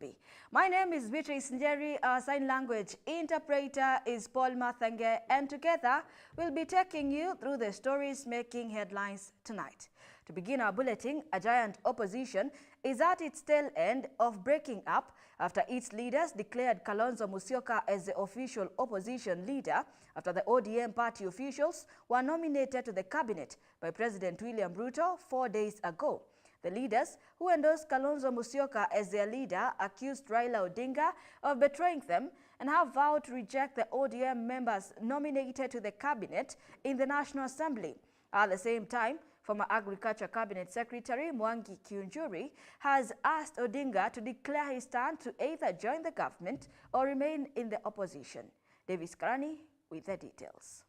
Nairobi. My name is Beatrice Njeri. Our sign language interpreter is Paul Mathange, and together we'll be taking you through the stories making headlines tonight. To begin our bulletin, a giant opposition is at its tail end of breaking up after its leaders declared Kalonzo Musyoka as the official opposition leader after the ODM party officials were nominated to the cabinet by President William Ruto 4 days ago. The leaders who endorsed Kalonzo Musyoka as their leader accused Raila Odinga of betraying them and have vowed to reject the ODM members nominated to the cabinet in the National Assembly. At the same time, former Agriculture Cabinet Secretary Mwangi Kiunjuri has asked Odinga to declare his stand to either join the government or remain in the opposition. Davis Karani with the details.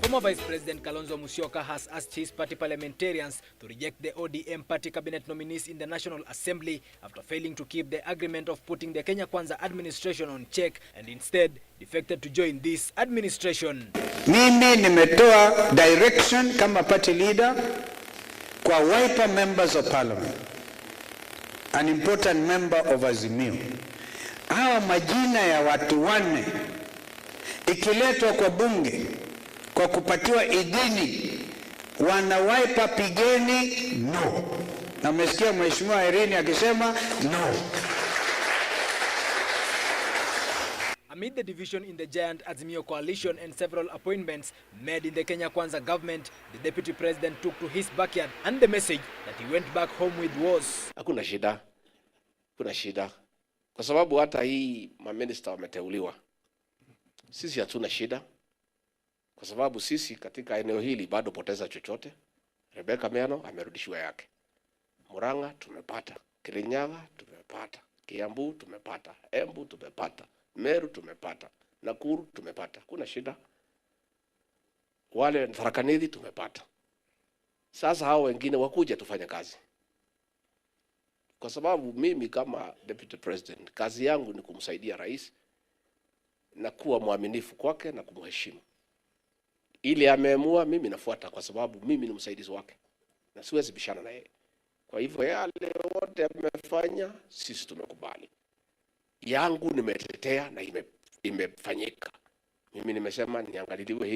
Former Vice President Kalonzo Musyoka has asked his party parliamentarians to reject the ODM party cabinet nominees in the National Assembly after failing to keep the agreement of putting the Kenya Kwanza administration on check and instead defected to join this administration. Mimi nimetoa direction kama party leader kwa Wiper members of parliament, an important member of Azimio. Hawa majina ya watu wanne ikiletwa kwa bunge kwa kupatiwa idhini, wana Wiper pigeni no. Na mmesikia Mheshimiwa Irene akisema no. Amid the division in the giant Azimio coalition and several appointments made in the Kenya Kwanza government, the deputy president took to his backyard, and the message that he went back home with was hakuna shida. Kuna shida. Kwa sababu hata hii maminister wameteuliwa. Sisi hatuna shida. Kwa sababu sisi katika eneo hili bado poteza chochote. Rebecca Miano amerudishiwa yake. Murang'a tumepata, Kirinyaga tumepata, Kiambu tumepata, Embu tumepata, Meru tumepata, Nakuru tumepata. Kuna shida. Wale Tharaka Nithi tumepata. Sasa hao wengine wakuja tufanye kazi. Kwa sababu mimi kama deputy president, kazi yangu ni kumsaidia rais na kuwa mwaminifu kwake na kumheshimu. Ili ameamua, mimi nafuata kwa sababu mimi ni msaidizi wake na siwezi bishana na yeye. Kwa hivyo yale wote amefanya, sisi tumekubali. Yangu nimetetea na imefanyika. Mimi nimesema niangaliliwe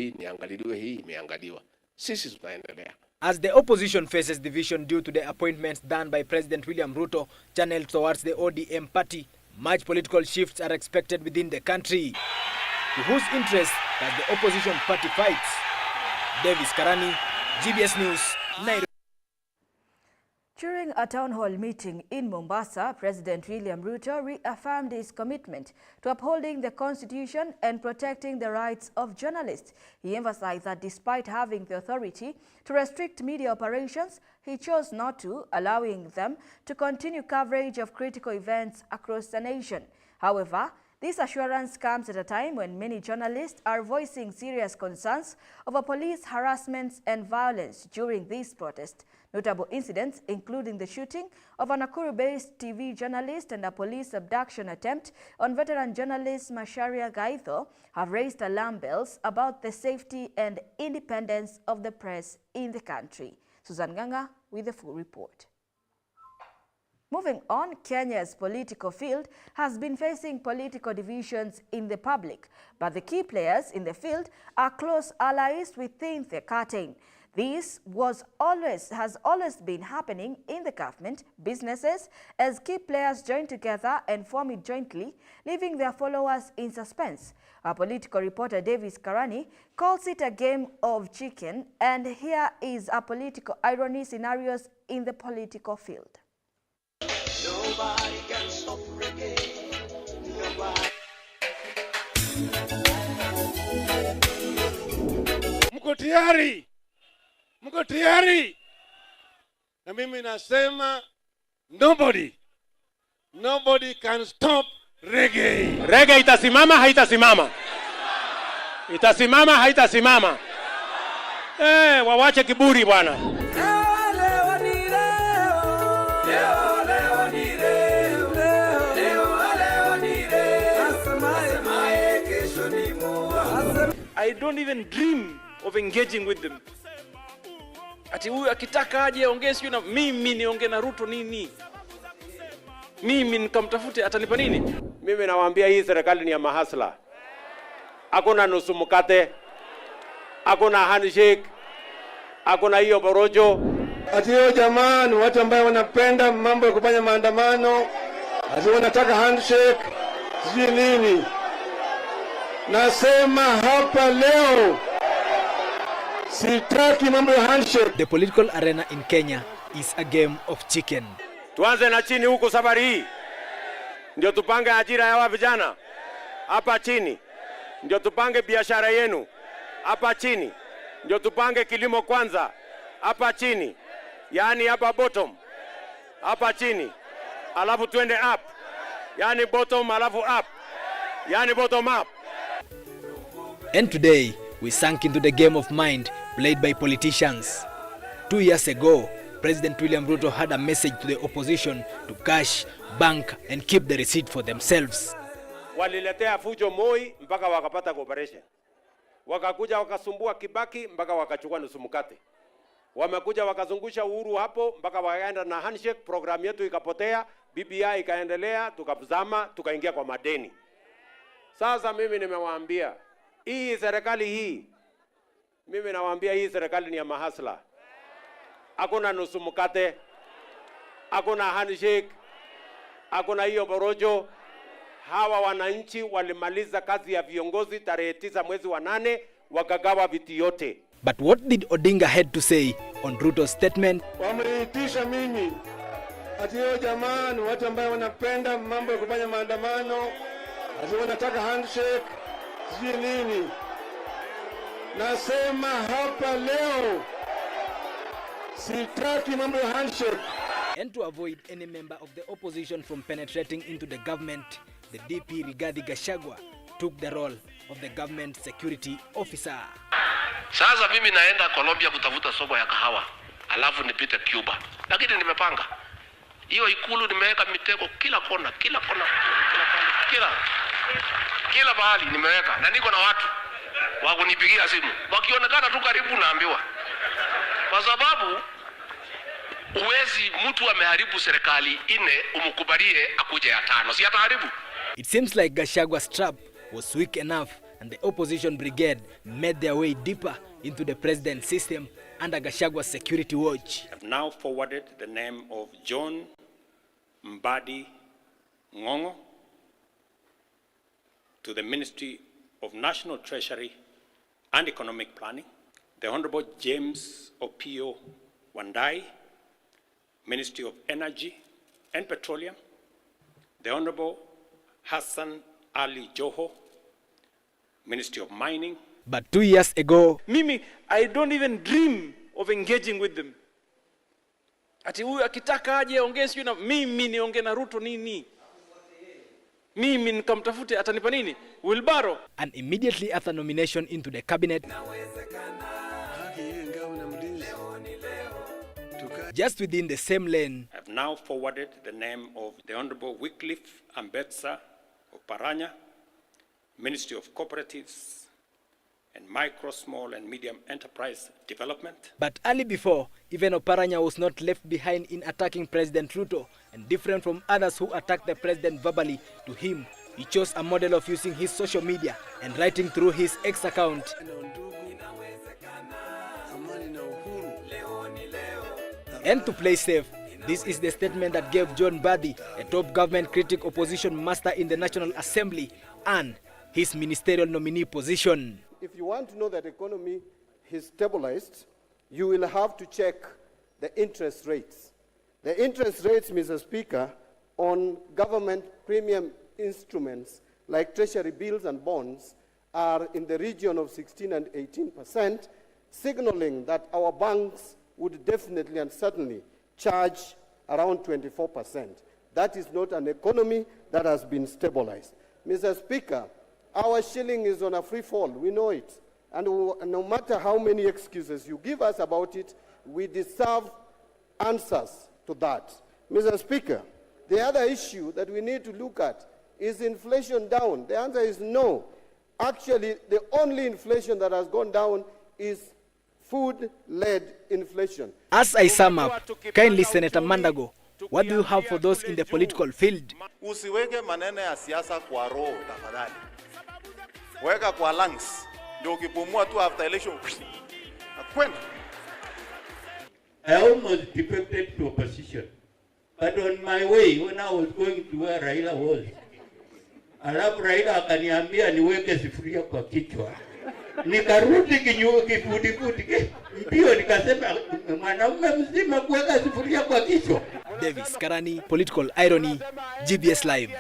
hii, imeangaliwa. Sisi tunaendelea. As the opposition faces division due to the appointments done by President William Ruto channeled towards the ODM party, much political shifts are expected within the country. To whose interest does the opposition party fight? Davis Karani, GBS News, Nairobi. During a town hall meeting in Mombasa, President William Ruto reaffirmed his commitment to upholding the Constitution and protecting the rights of journalists. He emphasized that despite having the authority to restrict media operations, he chose not to, allowing them to continue coverage of critical events across the nation. However, this assurance comes at a time when many journalists are voicing serious concerns over police harassment and violence during this protest. Notable incidents, including the shooting of a Nakuru-based TV journalist and a police abduction attempt on veteran journalist Macharia Gaitho, have raised alarm bells about the safety and independence of the press in the country. Susan Ganga with the full report. Moving on, Kenya's political field has been facing political divisions in the public, but the key players in the field are close allies within the curtain. This has always been happening in the government, businesses, as key players join together and form it jointly, leaving their followers in suspense. Our political reporter Davis Karani calls it a game of chicken, and here is a political irony scenarios in the political field. Nobody can stop reggae. Nobody. Mko tayari? Na mimi nasema nobody can stop reggae. Reggae itasimama haitasimama? Itasimama haitasimama? Wawache kiburi bwana. I don't even dream of engaging with them. Ati huyu akitaka aje ongee sio na mimi niongee na Ruto nini? mimi nikamtafute, atanipa nini? Mimi nawaambia hii serikali ni ya mahasla. Hakuna nusu mkate, hakuna handshake, hakuna hiyo borojo. Ati hiyo jamaa ni watu ambao wanapenda mambo ya kufanya maandamano, ati wanataka handshake, sijui nini. Nasema hapa leo, sitaki mambo ya handshake. The political arena in Kenya is a game of chicken. Tuanze na chini huku safari hii. Ndio tupange ajira ya vijana hapa chini. Ndio tupange biashara yenu hapa chini. Ndio tupange kilimo kwanza hapa chini. Yaani hapa bottom. Hapa chini. Alafu tuende up. Yaani bottom alafu up. Yaani bottom up. And today, we sank into the game of mind played by politicians. 2 years ago, President William Ruto had a message to the opposition to cash, bank, and keep the receipt for themselves. Waliletea fujo Moi mpaka wakapata cooperation. Wakakuja wakasumbua Kibaki mpaka wakachukua nusu mkate. Wamekuja wakazungusha Uhuru hapo mpaka wakaenda na handshake, program yetu ikapotea, BBI ikaendelea, tukazama, tukaingia kwa madeni. Sasa mimi nimewaambia, hii serikali hii, mimi nawaambia hii serikali ni ya mahasla. Hakuna nusu mkate, hakuna handshake, hakuna hiyo borojo. Hawa wananchi walimaliza kazi ya viongozi tarehe 9 mwezi wa 8, wakagawa viti yote. But what did Odinga had to say on Ruto's statement? Wameitisha mimi, ati hiyo jamaa ni watu ambao wanapenda mambo ya kufanya maandamano, ati wanataka handshake, sijui nini. Nasema hapa leo, sitaki mambo ya handshake. And to avoid any member of the opposition from penetrating into the government, the DP Rigathi Gachagua took the role of the government security officer. Sasa mimi naenda Colombia kutafuta soko ya kahawa, alafu nipite Cuba. Lakini nimepanga. Hiyo ikulu nimeweka mitego kila kona, kila mahali nimeweka. Na niko na watu wa kunipigia simu. Wakionekana tu karibu naambiwa. Kwa sababu uwezi mtu ameharibu serikali 4 umkubalie akuje ya 5. Si ataharibu. It seems like Gachagua's trap was weak enough and the opposition brigade made their way deeper into the president's system under Gachagua's security watch. I have now forwarded the name of John Mbadi Ngongo to the Ministry of National Treasury and Economic Planning, the Honorable James Opio Wandai, Ministry of Energy and Petroleum, the Honorable Hassan Ali Joho, Ministry of Mining. But 2 years ago, Mimi, I don't even dream of engaging with them. Ati huyu akitaka aje ongee sio na mimi niongee na Ruto nini? Mimi nikamtafute atanipa nini? Wilbaro. and immediately after nomination into the cabinet, just within the same lane, I have now forwarded the name of the Honorable Wycliffe Ambetsa of Paranya, Ministry of Cooperatives and Micro, Small and Medium Enterprise Development. but early before, even Oparanya was not left behind in attacking President Ruto, and different from others who attacked the president verbally, to him, he chose a model of using his social media and writing through his X account. And to play safe, this is the statement that gave John Mbadi, a top government critic opposition master in the National Assembly, and his ministerial nominee position. If you want to know that the economy is stabilized, you will have to check the interest rates. The interest rates, Mr. Speaker, on government premium instruments like treasury bills and bonds are in the region of 16 and 18%, signaling that our banks would definitely and certainly charge around 24%. That is not an economy that has been stabilized. Mr. Speaker, our shilling is on a free fall, we know it. And no matter how many excuses you give us about it, we deserve answers to that. Mr. Speaker, the other issue that we need to look at is inflation down. The answer is no. Actually, the only inflation that has gone down is food-led inflation. As I sum up, kindly Senator Mandago, What do you have for those in the political field? Usiweke maneno ya siasa kwa roho tafadhali. Weka kwa lungs. Ndio ukipumua tu after election. Akwenda. I almost defected to opposition. But on my way, when I was going to where Raila was, alafu Raila akaniambia niweke sufuria kwa kichwa. Nikarudi kifudifudi. Ndio nikasema mwanaume mzima kuweka sufuria kwa kichwa. Davis Karani, Political Irony, GBS Live.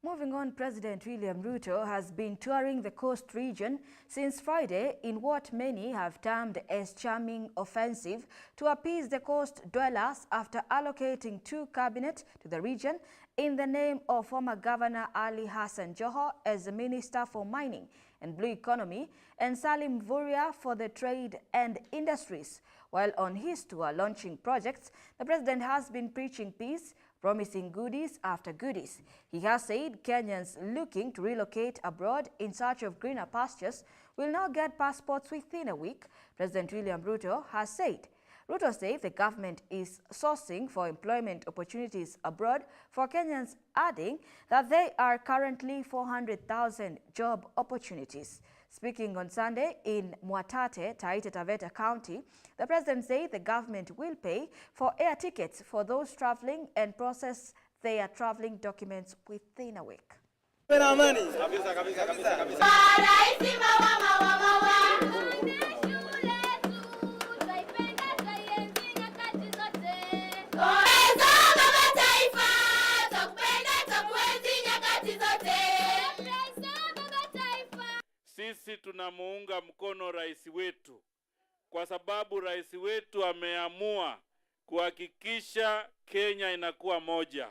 Moving on, President William Ruto has been touring the coast region since Friday in what many have termed as charming offensive to appease the coast dwellers after allocating 2 cabinet to the region in the name of former Governor Ali Hassan Joho as the Minister for Mining and Blue Economy and Salim Vuria for the Trade and Industries. While on his tour launching projects, the president has been preaching peace, promising goodies after goodies. He has said Kenyans looking to relocate abroad in search of greener pastures will now get passports within a week, President William Ruto has said. Ruto said the government is sourcing for employment opportunities abroad for Kenyans, adding that there are currently 400,000 job opportunities. Speaking on Sunday in Mwatate, Taita Taveta County, the president said the government will pay for air tickets for those traveling and process their traveling documents within a week. Sisi tunamuunga mkono rais wetu kwa sababu rais wetu ameamua kuhakikisha Kenya inakuwa moja.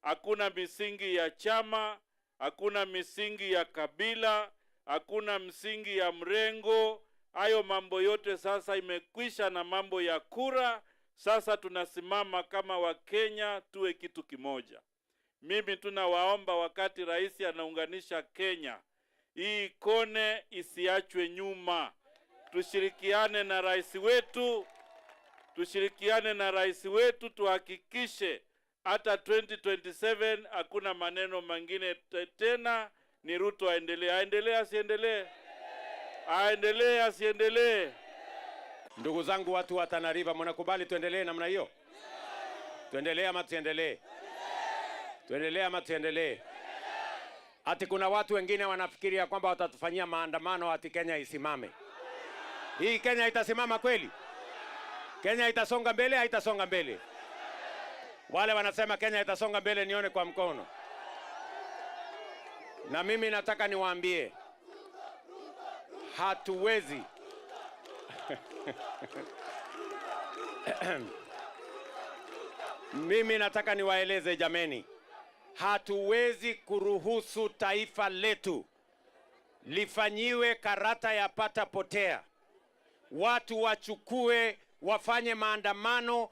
Hakuna misingi ya chama, hakuna misingi ya kabila, hakuna msingi ya mrengo. Hayo mambo yote sasa imekwisha na mambo ya kura. Sasa tunasimama kama Wakenya tuwe kitu kimoja. Mimi tunawaomba wakati rais anaunganisha Kenya, hii kone isiachwe nyuma. Tushirikiane na rais wetu, tuhakikishe hata 2027 hakuna maneno mengine tena, ni Ruto aendelee asiendelee. Ndugu zangu watu wa Tana River, mnakubali tuendelee namna hiyo? Tuendelee ama tuendelee? Tuendelee ama tuendelee? Ati kuna watu wengine wanafikiria kwamba watatufanyia maandamano ati Kenya isimame. Hii Kenya itasimama kweli? Kenya itasonga mbele, haitasonga mbele? Wale wanasema Kenya itasonga mbele nione kwa mkono. Na mimi nataka niwaambie, hatuwezi mimi nataka niwaeleze jameni, hatuwezi kuruhusu taifa letu lifanyiwe karata ya pata potea. Watu wachukue, wafanye maandamano,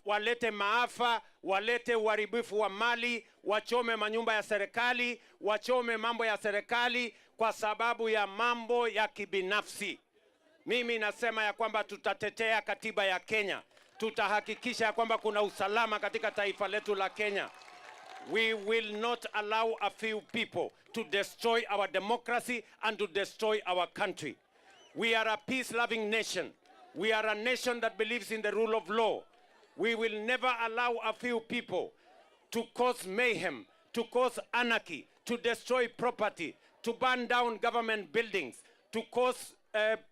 walete maafa, walete uharibifu wa mali, wachome manyumba ya serikali, wachome mambo ya serikali kwa sababu ya mambo ya kibinafsi. Mimi nasema ya kwamba tutatetea katiba ya Kenya. Tutahakikisha ya kwamba kuna usalama katika taifa letu la Kenya. We will not allow a few people to destroy our democracy and to destroy our country. We are a peace-loving nation. We are a nation that believes in the rule of law. We will never allow a few people to cause mayhem, to cause anarchy, to destroy property, to burn down government buildings, to cause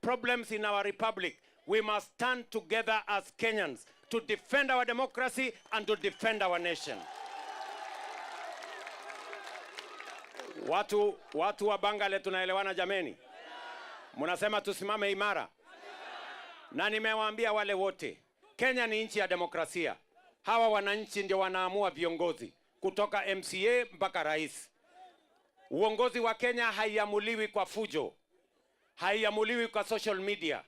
problems in our republic. We must stand together as Kenyans to defend our democracy and to defend our nation. Watu wa Bangale tunaelewana jameni? Munasema tusimame imara. Na nimewaambia wale wote, Kenya ni nchi ya demokrasia. Hawa wananchi ndio wanaamua viongozi kutoka MCA mpaka rais. Uongozi wa Kenya haiamuliwi kwa fujo, haiamuliwi kwa social media,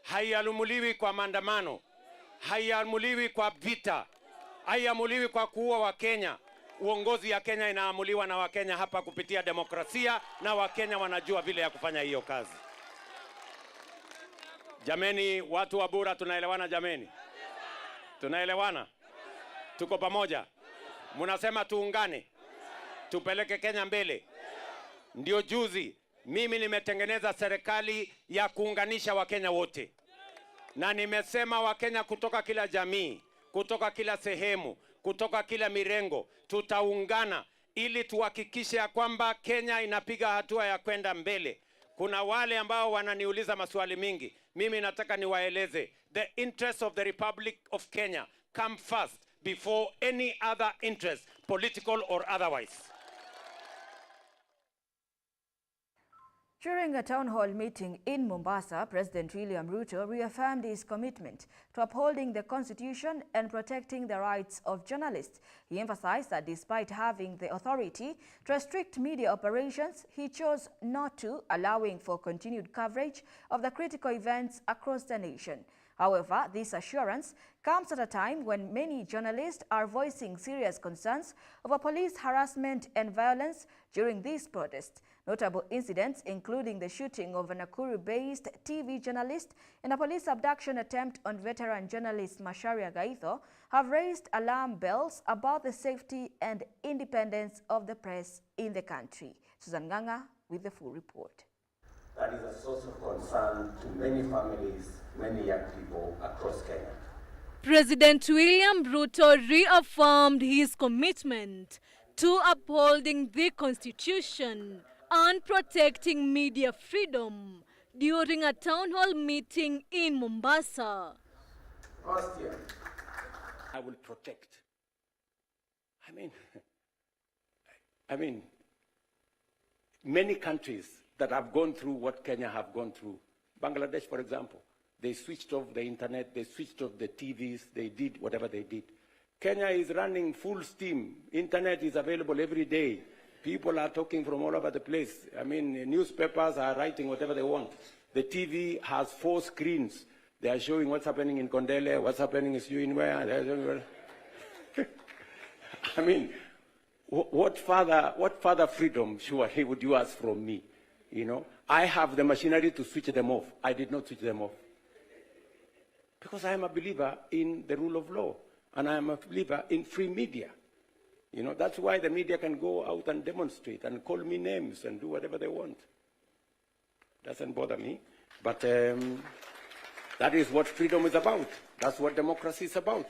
haiamuliwi kwa maandamano, haiamuliwi kwa vita, haiamuliwi kwa kuua Wakenya. Uongozi ya Kenya inaamuliwa na Wakenya hapa kupitia demokrasia, na Wakenya wanajua vile ya kufanya hiyo kazi. Jameni, watu wa Bura tunaelewana jameni? Tunaelewana? Tuko pamoja? Munasema tuungane, tupeleke Kenya mbele. Ndio juzi mimi nimetengeneza serikali ya kuunganisha Wakenya wote, na nimesema Wakenya kutoka kila jamii, kutoka kila sehemu, kutoka kila mirengo, tutaungana ili tuhakikishe ya kwamba Kenya inapiga hatua ya kwenda mbele. Kuna wale ambao wananiuliza maswali mingi, mimi nataka niwaeleze, the interests of the Republic of Kenya come first before any other interest, political or otherwise. During a town hall meeting in Mombasa, President William Ruto reaffirmed his commitment to upholding the Constitution and protecting the rights of journalists. He emphasized that despite having the authority to restrict media operations, he chose not to, allowing for continued coverage of the critical events across the nation. However, this assurance comes at a time when many journalists are voicing serious concerns over police harassment and violence during these protests. Notable incidents, including the shooting of a Nakuru-based TV journalist and a police abduction attempt on veteran journalist Macharia Gaitho, have raised alarm bells about the safety and independence of the press in the country. Susan Nganga with the full report. That is a source of concern to many families, many young people across Kenya. President William Ruto reaffirmed his commitment to upholding the Constitution and protecting media freedom during a town hall meeting in Mombasa. Last year, I will protect. I mean, many countries that have gone through what Kenya have gone through, Bangladesh, for example, they switched off the internet, they switched off the TVs, they did whatever they did. Kenya is running full steam. Internet is available every day. People are talking from all over the place. I mean, newspapers are writing whatever they want. The TV has 4 screens. They are showing what's happening in Kondele, what's happening in Suinwea. I mean, what further freedom surely would you ask from me? You know, I have the machinery to switch them off. I did not switch them off. Because I am a believer in the rule of law. And I am a believer in free media. You know, that's why the media can go out and demonstrate and call me names and do whatever they want. Doesn't bother me. But that is what freedom is about. That's what democracy is about.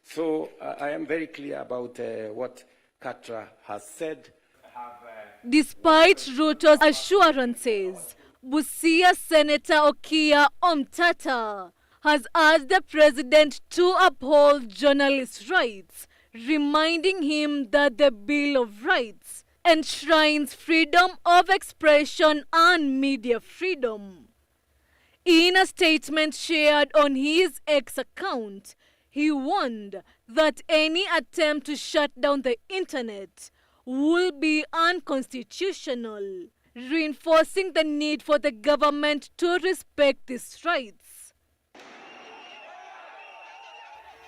So I am very clear about what Katra has said. Despite Ruto's assurances, Busia Senator Okia Omtata has asked the president to uphold journalists' rights, reminding him that the Bill of Rights enshrines freedom of expression and media freedom. In a statement shared on his X account, he warned that any attempt to shut down the internet will be unconstitutional, reinforcing the need for the government to respect these rights.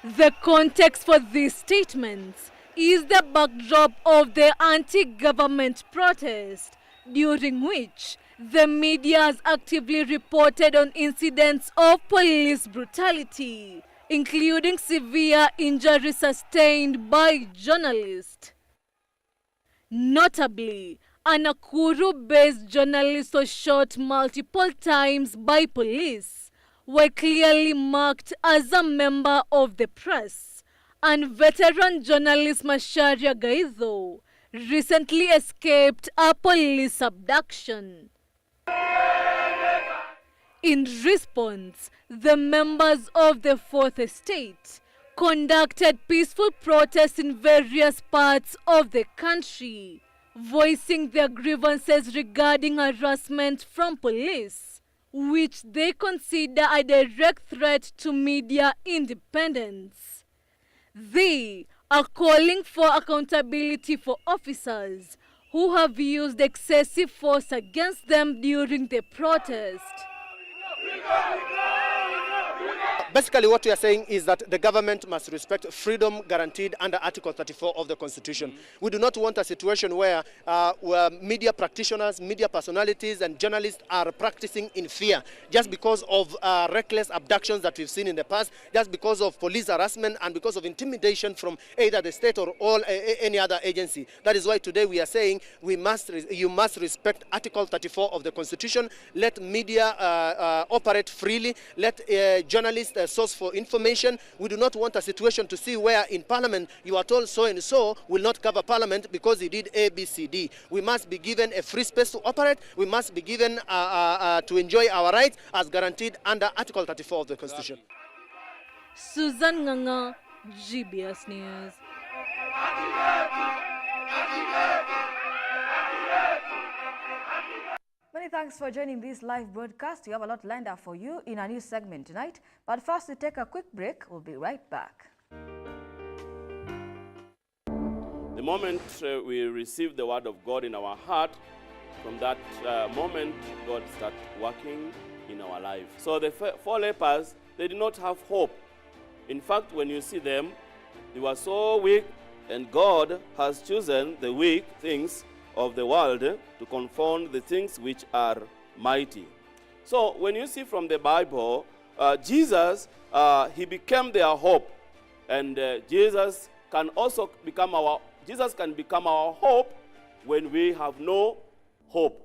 The context for these statements is the backdrop of the anti-government protest, during which the media has actively reported on incidents of police brutality, including severe injuries sustained by journalists. Notably, a Nakuru-based journalist was shot multiple times by police, were clearly marked as a member of the press, and veteran journalist Macharia Gaitho recently escaped a police abduction. In response, the members of the Fourth Estate conducted peaceful protests in various parts of the country, voicing their grievances regarding harassment from police, which they consider a direct threat to media independence. They are calling for accountability for officers who have used excessive force against them during the protest. Basically, what we are saying is that the government must respect freedom guaranteed under Article 34 of the Constitution. We do not want a situation where media practitioners, media personalities, and journalists are practicing in fear just because of reckless abductions that we've seen in the past, just because of police harassment and because of intimidation from either the state or any other agency. That is why today we are saying you must respect Article 34 of the Constitution. Let media operate freely. Let journalists source for information. We do not want a situation to see where in Parliament you are told so and so will not cover Parliament because he did A, B, C, D. We must be given a free space to operate. We must be given to enjoy our rights as guaranteed under Article 34 of the Constitution. Susan Nganga, GBS News. Many thanks for joining this live broadcast. We have a lot lined up for you in our new segment tonight. But first, we take a quick break. We'll be right back. The moment we receive the word of God in our heart, from that moment, God starts working in our life. So the 4 lepers, they did not have hope. In fact, when you see them, they were so weak, and God has chosen the weak things of the world to confound the things which are mighty. So when you see from the Bible, Jesus, he became their hope, and Jesus can become our hope when we have no hope.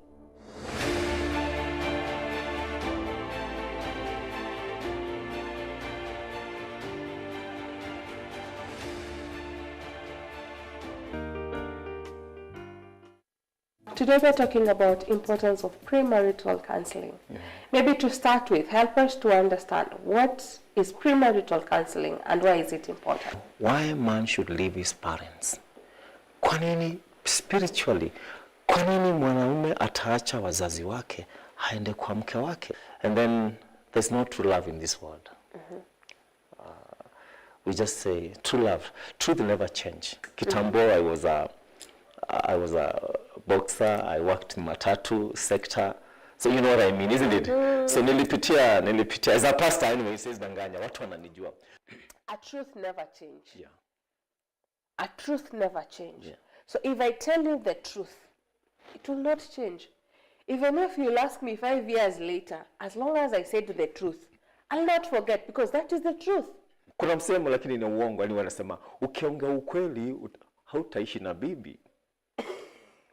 Today we're talking about importance of premarital counseling. Maybe to start with, help us to understand what is premarital counseling and why is it important? Why a man should leave his parents. Kwa nini spiritually? Kwa nini mwanaume ataacha wazazi wake aende kwa mke wake? And then there's no true love in this world. We just say true love. Truth never change. Kitambo I was a boxer, I worked in matatu sector. So you know what I mean, isn't it? So nilipitia. As a pastor anyway, he says danganya, watu wananijua. A truth never change. Yeah. A truth never change. Yeah. So if I tell you the truth, it will not change. Even if you'll ask me 5 years later, as long as I said the truth, I'll not forget because that is the truth. Kuna msemo lakini ni uongo, ni wanasema ukiongea ukweli hautaishi na bibi.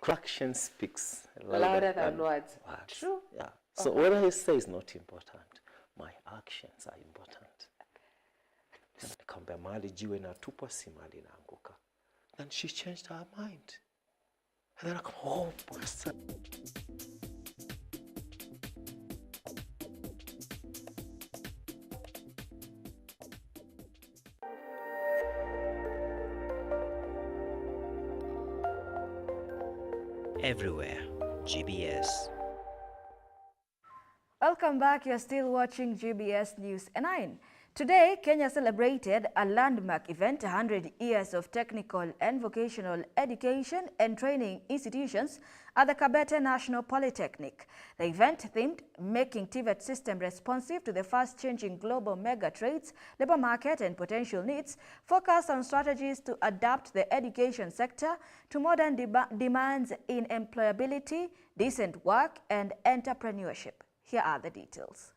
Action speaks louder than words. True. Yeah. So what I say is not important. My actions are important. Nikamwambia mali jiwe na tupa si mali naanguka. And she changed her mind. And then I come, oh, pastor. Everywhere, GBS. Welcome back. You're still watching GBS News 9. Today, Kenya celebrated a landmark event, 100 years of technical and vocational education and training institutions at the Kabete National Polytechnic. The event themed Making TVET System Responsive to the Fast-Changing Global Mega Trades, Labor Market and Potential Needs focused on strategies to adapt the education sector to modern demands in employability, decent work and entrepreneurship. Here are the details.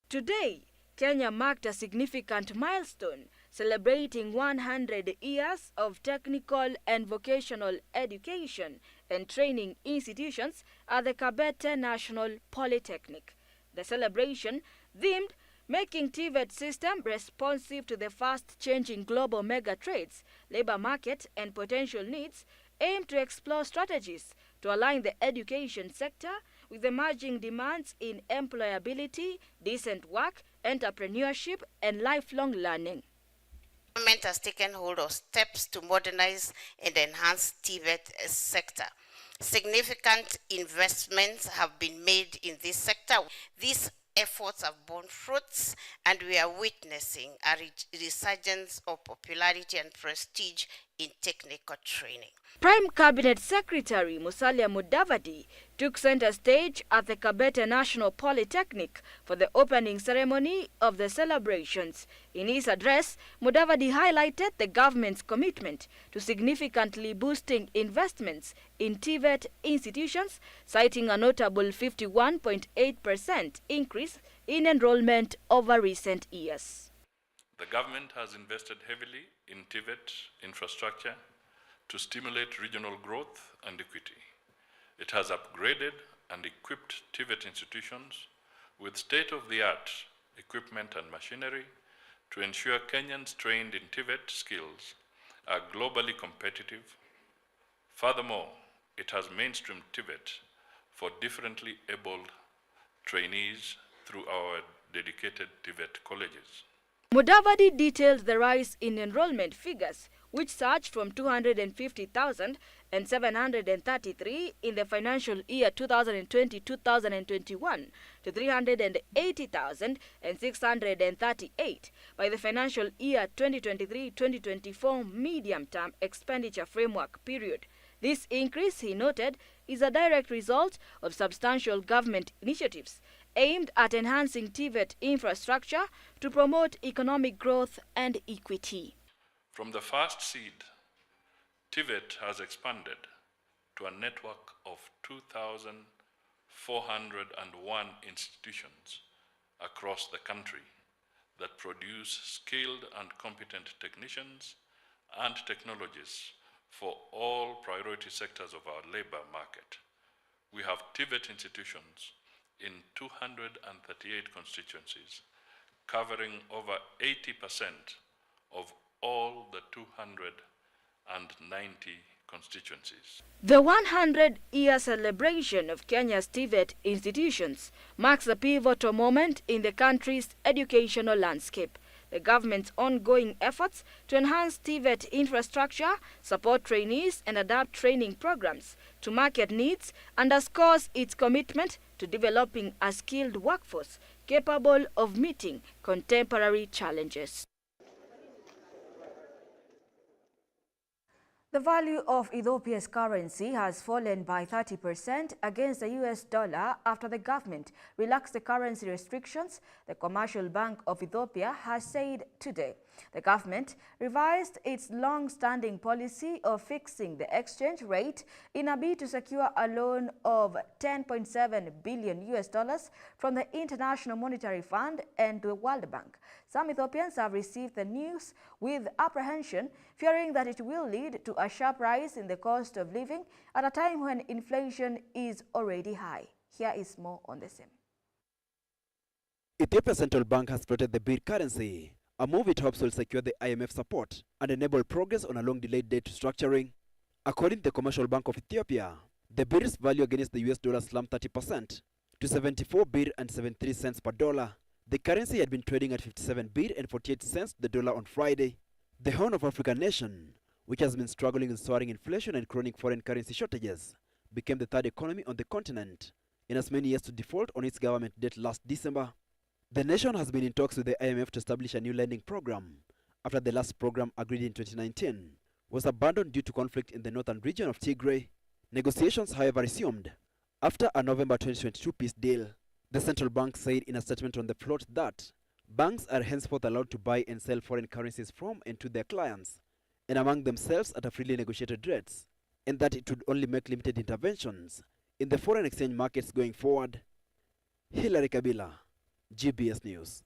Today, Kenya marked a significant milestone, celebrating 100 years of technical and vocational education and training institutions at the Kabete National Polytechnic. The celebration, themed Making TVET System Responsive to the Fast-Changing Global Mega Trades, Labor Market and Potential Needs, aimed to explore strategies to align the education sector with emerging demands in employability, decent work, entrepreneurship, and lifelong learning. The government has taken hold of steps to modernize and enhance TVET sector. Significant investments have been made in this sector. These efforts have borne fruits, and we are witnessing a resurgence of popularity and prestige in technical training. Prime Cabinet Secretary Musalia Mudavadi took center stage at the Kabete National Polytechnic for the opening ceremony of the celebrations. In his address, Mudavadi highlighted the government's commitment to significantly boosting investments in TVET institutions, citing a notable 51.8% increase in enrollment over recent years. The government has invested heavily in TVET infrastructure to stimulate regional growth and equity. It has upgraded and equipped TVET institutions with state-of-the-art equipment and machinery to ensure Kenyans trained in TVET skills are globally competitive. Furthermore, it has mainstreamed TVET for differently abled trainees through our dedicated TVET colleges. Mudavadi detailed the rise in enrollment figures, which surged from 250,733 in the financial year 2020-2021 to 380,638 by the financial year 2023-2024 medium-term expenditure framework period. This increase, he noted, is a direct result of substantial government initiatives aimed at enhancing TVET infrastructure to promote economic growth and equity. From the first seed, TVET has expanded to a network of 2,401 institutions across the country that produce skilled and competent technicians and technologists for all priority sectors of our labor market. We have TVET institutions in 238 constituencies, covering over 80% of all the 290 constituencies. The 100-year celebration of Kenya's TVET institutions marks a pivotal moment in the country's educational landscape. The government's ongoing efforts to enhance TVET infrastructure, support trainees, and adapt training programs to market needs underscores its commitment to developing a skilled workforce capable of meeting contemporary challenges. The value of Ethiopia's currency has fallen by 30% against the US dollar after the government relaxed the currency restrictions, the Commercial Bank of Ethiopia has said today. The government revised its long-standing policy of fixing the exchange rate in a bid to secure a loan of $10.7 billion from the International Monetary Fund and the World Bank. Some Ethiopians have received the news with apprehension, fearing that it will lead to a sharp rise in the cost of living at a time when inflation is already high. Here is more on the same. Ethiopia's central bank has floated the birr currency, a move it hopes will secure the IMF support and enable progress on a long-delayed debt restructuring. According to the Commercial Bank of Ethiopia, the birr's value against the US dollar slumped 30% to 74 birr and 73 cents per dollar. The currency had been trading at 57 birr and 48 cents the dollar on Friday. The Horn of Africa nation, which has been struggling with soaring inflation and chronic foreign currency shortages, became the third economy on the continent in as many years to default on its government debt last December. The nation has been in talks with the IMF to establish a new lending program after the last program, agreed in 2019, was abandoned due to conflict in the northern region of Tigray. Negotiations, however, resumed after a November 2022 peace deal. The central bank said in a statement on the float that banks are henceforth allowed to buy and sell foreign currencies from and to their clients and among themselves at a freely negotiated rates, and that it would only make limited interventions in the foreign exchange markets going forward. Hilary Kabila, GBS News.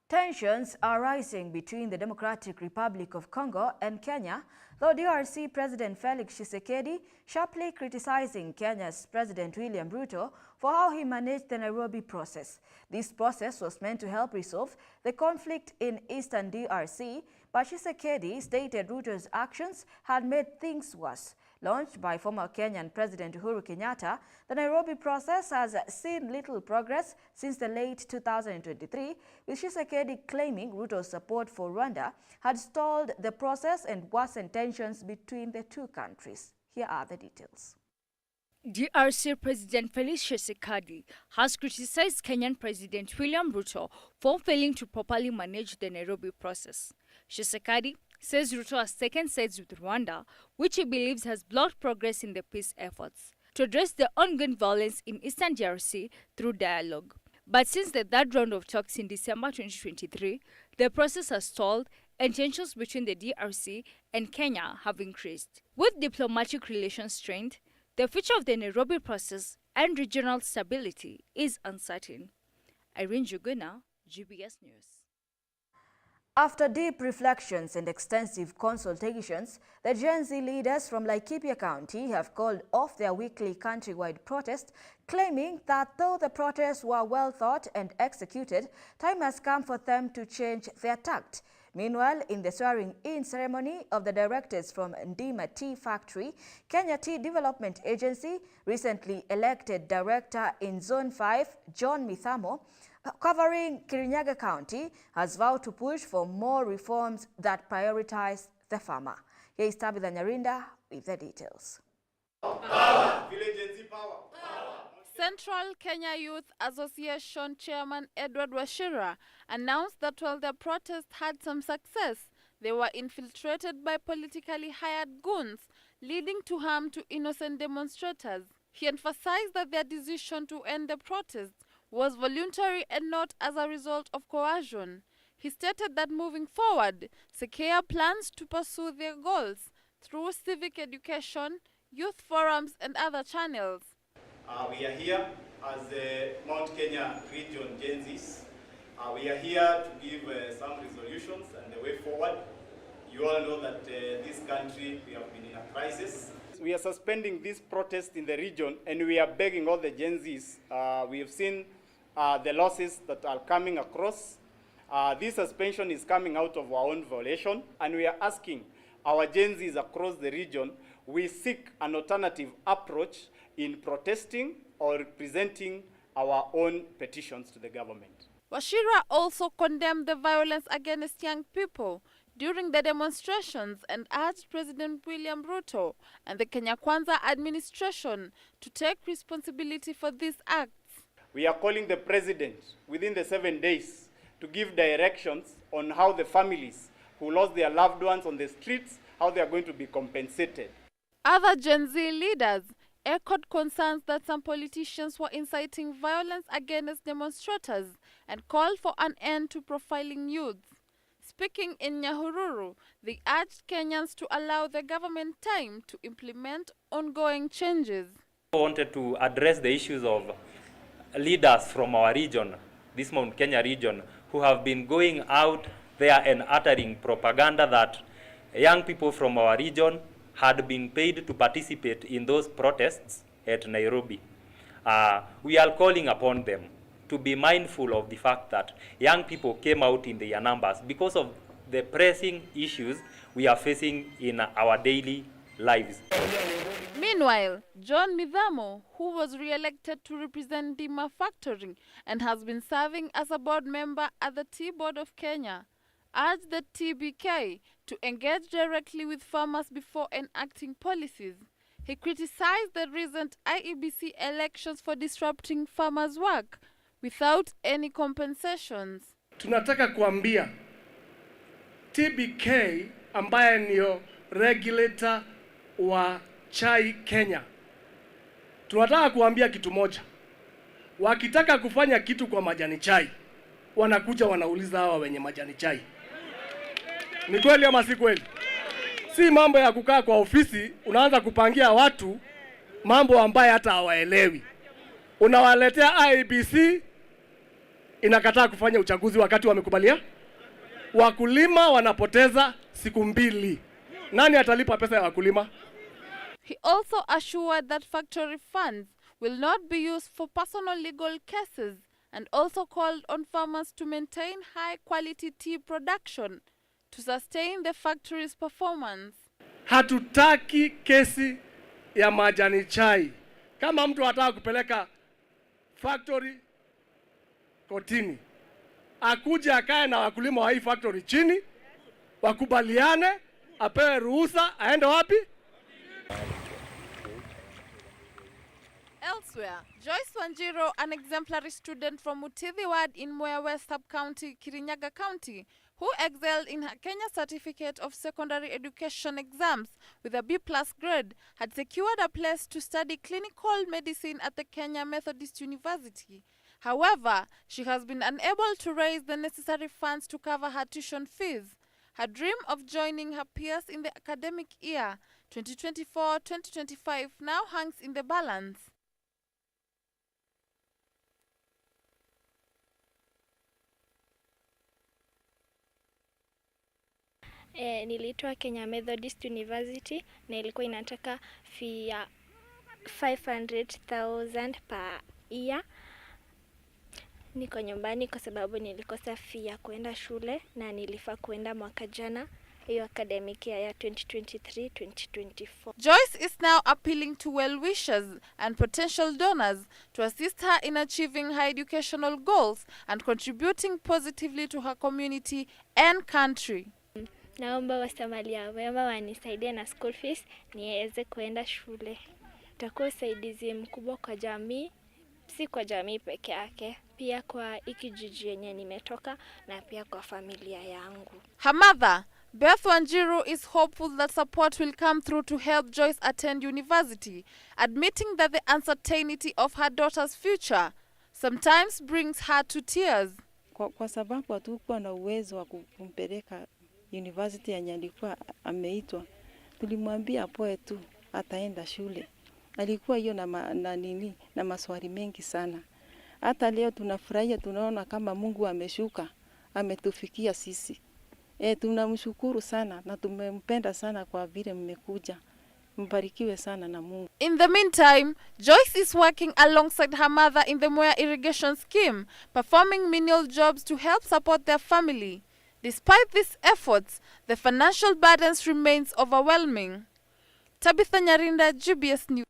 Tensions are rising between the Democratic Republic of Congo and Kenya, though DRC President Felix Tshisekedi sharply criticizing Kenya's President William Ruto for how he managed the Nairobi process. This process was meant to help resolve the conflict in eastern DRC, but Tshisekedi stated Ruto's actions had made things worse. Launched by former Kenyan President Uhuru Kenyatta, the Nairobi process has seen little progress since the late 2023, with Tshisekedi claiming Ruto's support for Rwanda had stalled the process and worsened tensions between the two countries. Here are the details. DRC President Felix Tshisekedi has criticized Kenyan President William Ruto for failing to properly manage the Nairobi process. Tshisekedi says Ruto has taken sides with Rwanda, which he believes has blocked progress in the peace efforts to address the ongoing violence in Eastern DRC through dialogue. But since the third round of talks in December 2023, the process has stalled and tensions between the DRC and Kenya have increased. With diplomatic relations strained, the future of the Nairobi process and regional stability is uncertain. Irene Juguna, GBS News. After deep reflections and extensive consultations, the Gen Z leaders from Laikipia County have called off their weekly countrywide protest, claiming that though the protests were well thought and executed, time has come for them to change their tact. Meanwhile, in the swearing-in ceremony of the directors from Ndima Tea Factory, Kenya Tea Development Agency recently elected director in Zone 5, John Mithamo, covering Kirinyaga County, has vowed to push for more reforms that prioritize the farmer. Here is Tabitha Nyarinda with the details. Power. Power. Central Kenya Youth Association Chairman Edward Wachira announced that while the protest had some success, they were infiltrated by politically hired goons, leading to harm to innocent demonstrators. He emphasized that their decision to end the protest was voluntary and not as a result of coercion. He stated that moving forward, Sequoia plans to pursue their goals through civic education, youth forums, and other channels. We are here as the Mount Kenya region Gen Zs. We are here to give some resolutions and the way forward. You all know that this country, we have been in a crisis. We are suspending this protest in the region, and we are begging all the Gen Zs. We have seen the losses that are coming across. This suspension is coming out of our own violation, and we are asking our Gen Zs across the region, we seek an alternative approach in protesting or presenting our own petitions to the government. Wachira also condemned the violence against young people during the demonstrations and urged President William Ruto and the Kenya Kwanza administration to take responsibility for these acts. We are calling the president within the 7 days to give directions on how the families who lost their loved ones on the streets, how they are going to be compensated. Other Gen Z leaders echoed concerns that some politicians were inciting violence against demonstrators and called for an end to profiling youths. Speaking in Nyahururu, they urged Kenyans to allow the government time to implement ongoing changes. I wanted to address the issues of leaders from our region, this Mount Kenya region, who have been going out there and uttering propaganda that young people from our region had been paid to participate in those protests at Nairobi. We are calling upon them to be mindful of the fact that young people came out in their numbers because of the pressing issues we are facing in our daily lives. Meanwhile, John Mithamo, who was re-elected to represent Ndima Factory and has been serving as a board member at the Tea Board of Kenya, urged the TBK to engage directly with farmers before enacting policies. He criticized the recent IEBC elections for disrupting farmers' work without any compensations. Tunataka kuambia TBK ambaye ndio regulator wa chai Kenya. Tunataka kuambia kitu moja. Wakitaka kufanya kitu kwa majani chai, wanakuja wanauliza hawa wenye majani chai. Ni kweli ama si kweli? Si mambo ya kukaa kwa ofisi unaanza kupangia watu mambo ambayo hata hawaelewi. Unawaletea IEBC inakataa kufanya uchaguzi wakati wamekubalia. Wakulima wanapoteza siku 2. Nani atalipa pesa ya wakulima? He also assured that factory funds will not be used for personal legal cases and also called on farmers to maintain high-quality tea production to sustain the factory's performance. Hatutaki kesi ya majani chai. Kama mtu anataka kupeleka factory kotini, akuje akae na wakulima wa hii factory chini, wakubaliane, apewe ruhusa, aende wapi? Elsewhere, Joyce Wanjiro, an exemplary student from Mutithi Ward in Mwea West Sub-County, Kirinyaga County, who excelled in her Kenya Certificate of Secondary Education exams with a B+ grade, had secured a place to study clinical medicine at the Kenya Methodist University. However, she has been unable to raise the necessary funds to cover her tuition fees. Her dream of joining her peers in the academic year 2024-2025 now hangs in the balance. Nilitoa Kenya Methodist University na ilikuwa inataka fee ya 500,000 per year. Niko nyumbani kwa sababu nilikosa fee ya kuenda shule na nilifaa kuenda mwaka jana, hiyo academic year ya 2023-2024. Joyce is now appealing to well-wishers and potential donors to assist her in achieving her educational goals and contributing positively to her community and country. Naomba wasamaria wema wanisaidie na school fees niweze kuenda shule. Itakuwa usaidizi mkubwa kwa jamii, si kwa jamii peke yake, pia kwa kijiji yenye nimetoka na pia kwa familia yangu. Her mother, Beth Wanjiru, is hopeful that support will come through to help Joyce attend university, admitting that the uncertainty of her daughter's future sometimes brings her to tears. Kwa sababu hatukuwa na uwezo wa kumpeleka university yenye alikuwa ameitwa, tulimwambia poe tu ataenda shule. Alikuwa hiyo na maswali mengi sana. Hata leo tunafurahia, tunaona kama Mungu ameshuka, ametufikia sisi. Tunamshukuru sana na tumempenda sana kwa vile mmekuja. Mbarikiwe sana na Mungu. In the meantime, Joyce is working alongside her mother in the Mwea irrigation scheme, performing menial jobs to help support their family. Despite these efforts, the financial burdens remains overwhelming. Tabitha Nyarinda, GBS News.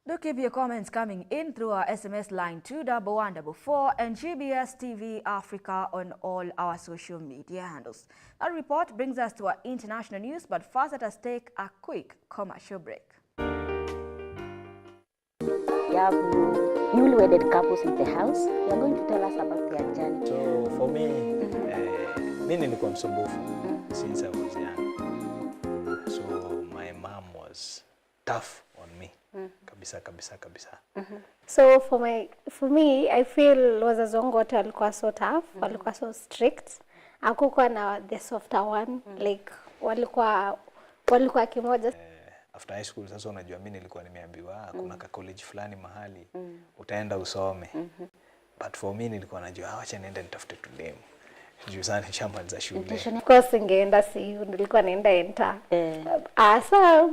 Do keep your comments coming in through our SMS line 21144 and GBS TV Africa on all our social media handles. Our report brings us to our international news, but first let us take a quick commercial break. We have newly wedded couples in the house. They are going to tell us about their journey. So for me, mimi nilikuwa msumbufu since I was young. So my mom was tough on me. Kabisa. So for me, I feel wazazi wangu wote walikuwa so tough, walikuwa so strict. Hakukuwa na the softer one, like walikuwa kimoja. After high school sasa unajua mimi nilikuwa nimeambiwa kuna ka college fulani mahali utaenda usome. But for me nilikuwa najua acha niende nitafute tu dem. Juu sana chama za shule. Of course ningeenda nilikuwa naenda enter. So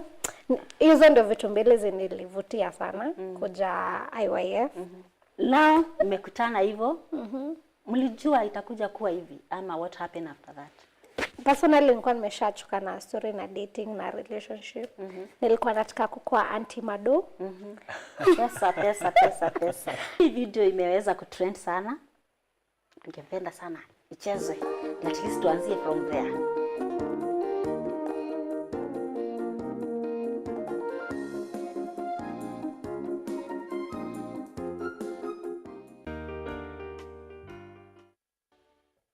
hizo ndio vitu mbili zinilivutia sana kuja IYF. Now mmekutana hivyo. Mlijua itakuja kuwa hivi ama what happened after that? Personally nilikuwa nimeshachoka na story na dating na relationship. Nilikuwa nataka kukuwa anti mado. Pesa. Hii video imeweza kutrend sana. Ningependa sana ichezwe. At least tuanzie from there.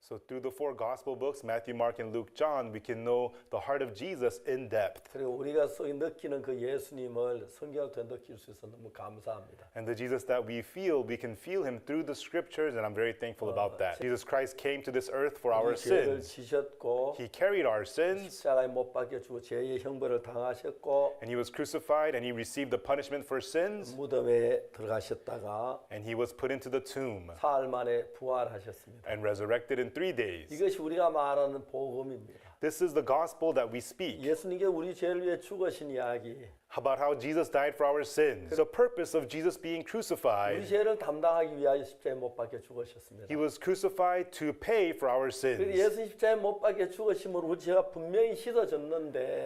So through the four gospel books, Matthew, Mark, and Luke, John, we can know the heart of Jesus in depth. And the Jesus that we can feel him through the scriptures, and I'm very thankful about that. Jesus Christ came to this earth for our sins. He carried our sins. And he was crucified and he received the punishment for sins. And he was put into the tomb and resurrected in 3 days. This is the gospel that we speak. About how Jesus died for our sins. The purpose of Jesus being crucified. He was crucified to pay for our sins.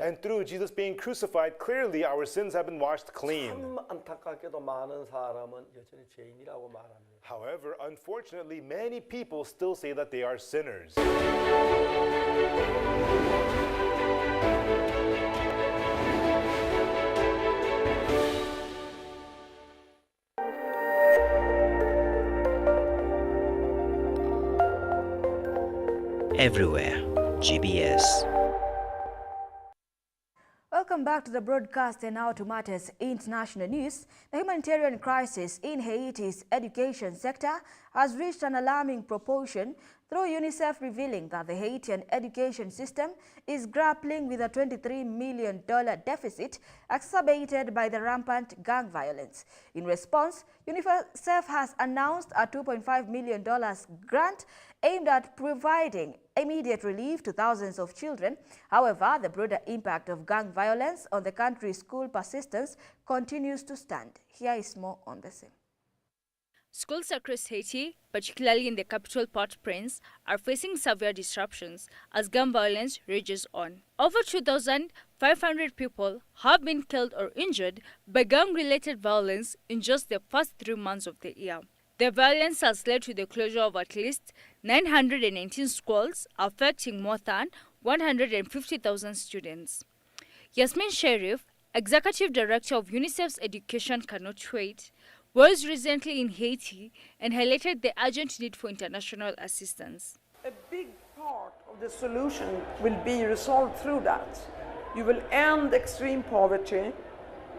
And through Jesus being crucified, clearly our sins have been washed clean. However, unfortunately, many people still say that they are sinners. everywhere. GBS. Welcome back to the broadcast, and now to matters international news. The humanitarian crisis in Haiti's education sector has reached an alarming proportion, through UNICEF revealing that the Haitian education system is grappling with a $23 million deficit exacerbated by the rampant gang violence. In response, UNICEF has announced a $2.5 million grant aimed at providing immediate relief to thousands of children. However, the broader impact of gang violence on the country's school persistence continues to stand. Here is more on the same. Schools across Haiti, particularly in the capital Port-au-Prince, are facing severe disruptions as gun violence rages on. Over 2,500 people have been killed or injured by gang-related violence in just the first 3 months of the year. The violence has led to the closure of at least 919 schools, affecting more than 150,000 students. Yasmin Sherif, Executive Director of UNICEF's Education Cannot Wait, was recently in Haiti and highlighted the urgent need for international assistance. A big part of the solution will be resolved through that. You will end extreme poverty,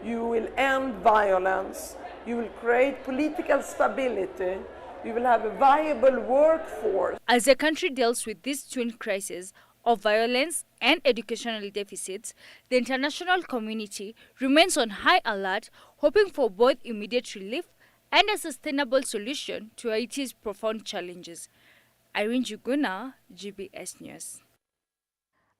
you will end violence, you will create political stability, you will have a viable workforce. As the country deals with this twin crisis of violence and educational deficits, the international community remains on high alert, hoping for both immediate relief and a sustainable solution to Haiti's profound challenges. Irene Juguna, GBS News.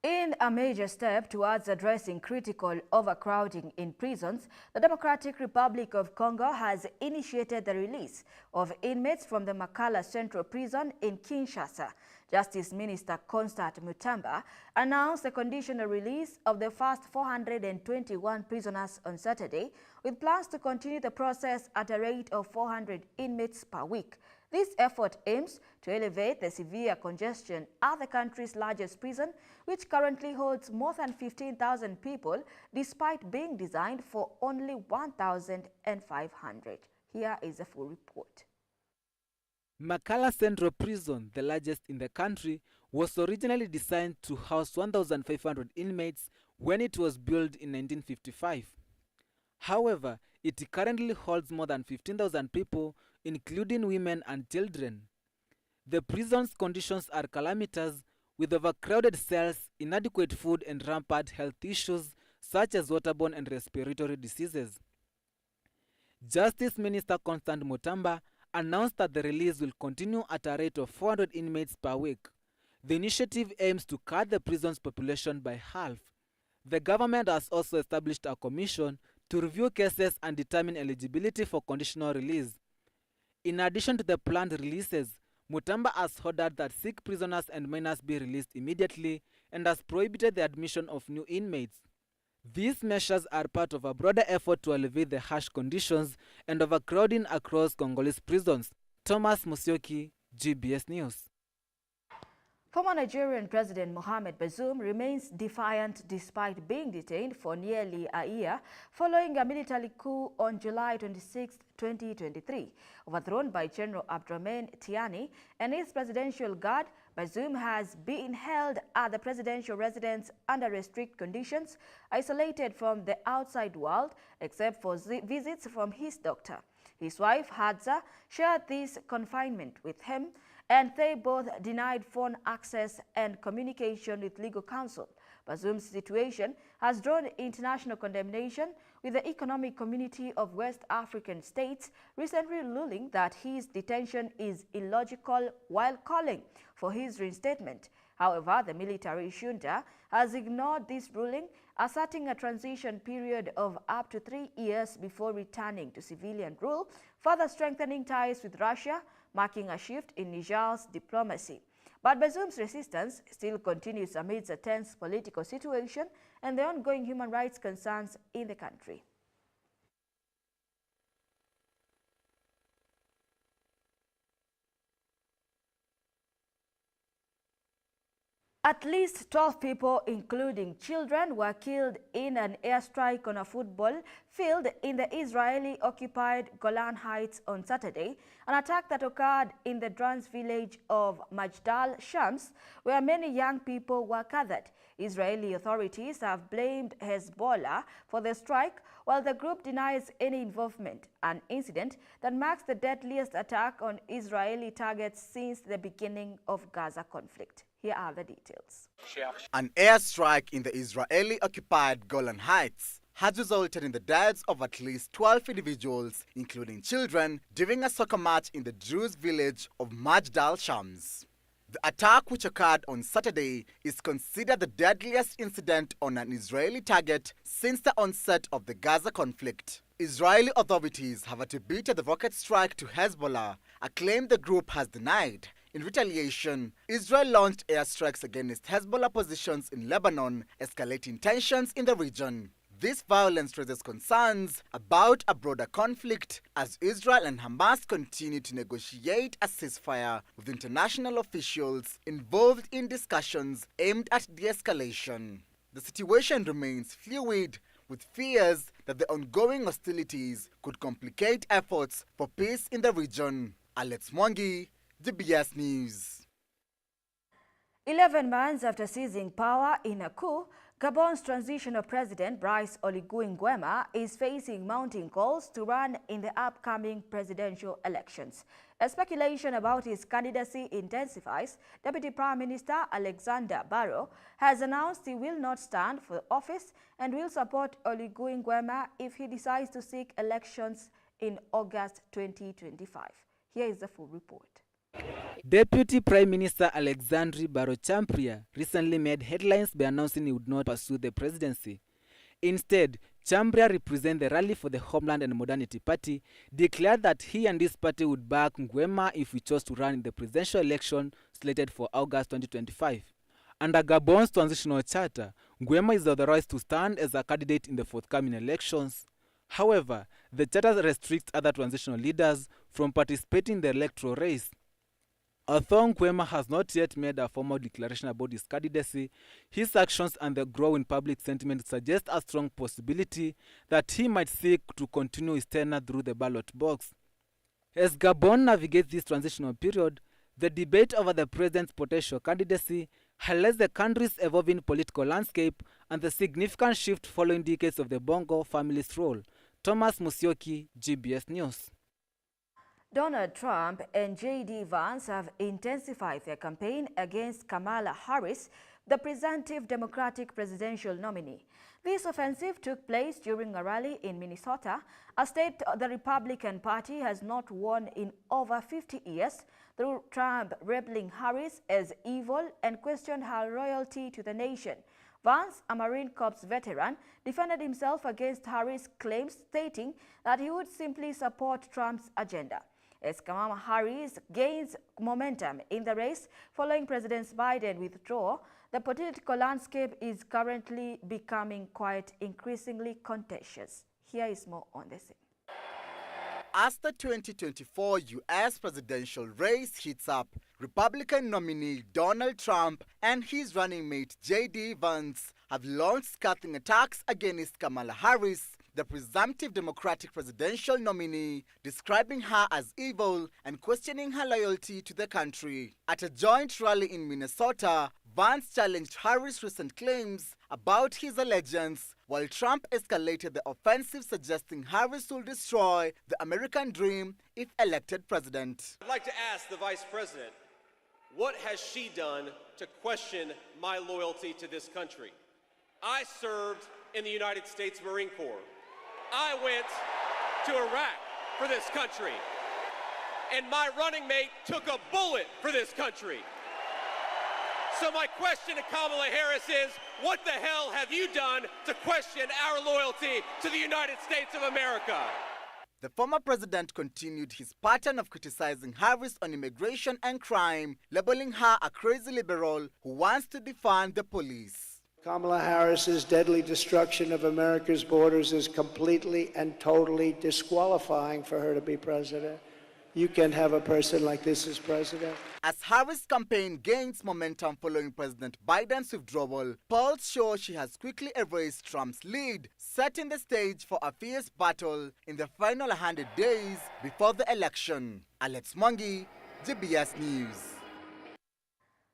In a major step towards addressing critical overcrowding in prisons, the Democratic Republic of Congo has initiated the release of inmates from the Makala Central Prison in Kinshasa. Justice Minister Constant Mutamba announced the conditional release of the first 421 prisoners on Saturday, with plans to continue the process at a rate of 400 inmates per week. This effort aims to elevate the severe congestion at the country's largest prison, which currently holds more than 15,000 people, despite being designed for only 1,500. Here is a full report. Makala Central Prison, the largest in the country, was originally designed to house 1,500 inmates when it was built in 1955. However, it currently holds more than 15,000 people, including women and children. The prison's conditions are calamitous, with overcrowded cells, inadequate food, and rampant health issues such as waterborne and respiratory diseases. Justice Minister Constant Mutamba announced that the release will continue at a rate of 400 inmates per week. The initiative aims to cut the prison's population by half. The government has also established a commission to review cases and determine eligibility for conditional release. In addition to the planned releases, Mutamba has ordered that sick prisoners and minors be released immediately and has prohibited the admission of new inmates. These measures are part of a broader effort to alleviate the harsh conditions and overcrowding across Congolese prisons. Thomas Musyoki, GBS News. Former Nigerian President Mohamed Bazoum remains defiant despite being detained for nearly a year following a military coup on July 26, 2023. Overthrown by General Abdourahmane Tiani and his presidential guard, Bazoum has been held at the presidential residence under strict conditions, isolated from the outside world except for visits from his doctor. His wife, Hadza, shared this confinement with him, and they both denied phone access and communication with legal counsel. Bazoum's situation has drawn international condemnation, with the Economic Community of West African States recently ruling that his detention is illogical while calling for his reinstatement. However, the military junta has ignored this ruling, asserting a transition period of up to 3 years before returning to civilian rule, further strengthening ties with Russia, marking a shift in Niger's diplomacy. But Bazoum's resistance still continues amidst a tense political situation and the ongoing human rights concerns in the country. At least 12 people, including children, were killed in an airstrike on a football field in the Israeli-occupied Golan Heights on Saturday, an attack that occurred in the Druze village of Majdal Shams, where many young people were gathered. Israeli authorities have blamed Hezbollah for the strike, while the group denies any involvement, an incident that marks the deadliest attack on Israeli targets since the beginning of Gaza conflict. Here are the details. An airstrike in the Israeli-occupied Golan Heights has resulted in the deaths of at least 12 individuals, including children, during a soccer match in the Druze village of Majdal Shams. The attack, which occurred on Saturday, is considered the deadliest incident on an Israeli target since the onset of the Gaza conflict. Israeli authorities have attributed the rocket strike to Hezbollah, a claim the group has denied. In retaliation, Israel launched airstrikes against Hezbollah positions in Lebanon, escalating tensions in the region. This violence raises concerns about a broader conflict as Israel and Hamas continue to negotiate a ceasefire with international officials involved in discussions aimed at de-escalation. The situation remains fluid, with fears that the ongoing hostilities could complicate efforts for peace in the region. Alex Mwangi, GBS News. 11 months after seizing power in a coup, Gabon's transitional president Brice Oligui Nguema is facing mounting calls to run in the upcoming presidential elections. As speculation about his candidacy intensifies, Deputy Prime Minister Alexander Barrow has announced he will not stand for office and will support Oligui Nguema if he decides to seek elections in August 2025. Here is the full report. Deputy Prime Minister Alexandre Barrow-Champria recently made headlines by announcing he would not pursue the presidency. Instead, Champria, representing the Rally for the Homeland and Modernity Party, declared that he and his party would back Nguema if he chose to run in the presidential election slated for August 2025. Under Gabon's transitional charter, Nguema is authorized to stand as a candidate in the forthcoming elections. However, the charter restricts other transitional leaders from participating in the electoral race. Although Nguema has not yet made a formal declaration about his candidacy, his actions and the growing public sentiment suggest a strong possibility that he might seek to continue his tenure through the ballot box. As Gabon navigates this transitional period, the debate over the president's potential candidacy highlights the country's evolving political landscape and the significant shift following decades of the Bongo family's rule. Thomas Musyoki, GBS News. Donald Trump and J.D. Vance have intensified their campaign against Kamala Harris, the presumptive Democratic presidential nominee. This offensive took place during a rally in Minnesota, a state the Republican Party has not won in over 50 years, through Trump labeling Harris as evil and questioned her loyalty to the nation. Vance, a Marine Corps veteran, defended himself against Harris' claims, stating that he would simply support Trump's agenda. As Kamala Harris gains momentum in the race following President Biden's withdrawal, the political landscape is currently becoming quite increasingly contentious. Here is more on the scene. As the 2024 U.S. presidential race heats up, Republican nominee Donald Trump and his running mate J.D. Vance have launched scathing attacks against Kamala Harris, the presumptive Democratic presidential nominee, describing her as evil and questioning her loyalty to the country. At a joint rally in Minnesota, Vance challenged Harris' recent claims about his allegiance, while Trump escalated the offensive, suggesting Harris will destroy the American dream if elected president. I'd like to ask the Vice President, what has she done to question my loyalty to this country? I served in the United States Marine Corps. I went to Iraq for this country, and my running mate took a bullet for this country. So my question to Kamala Harris is, what the hell have you done to question our loyalty to the United States of America? The former president continued his pattern of criticizing Harris on immigration and crime, labeling her a crazy liberal who wants to defund the police. Kamala Harris's deadly destruction of America's borders is completely and totally disqualifying for her to be president. you can have a person like this as president. As Harris' campaign gains momentum following President Biden's withdrawal, polls show she has quickly erased Trump's lead, setting the stage for a fierce battle in the final 100 days before the election. Alex Mwangi, GBS News.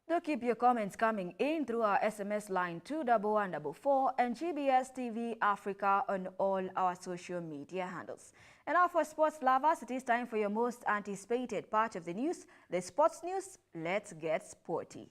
Do keep your comments coming in through our SMS line 21144 and GBS TV Africa on all our social media handles. And now for sports lovers, it is time for your most anticipated part of the news, the sports news. Let's get sporty.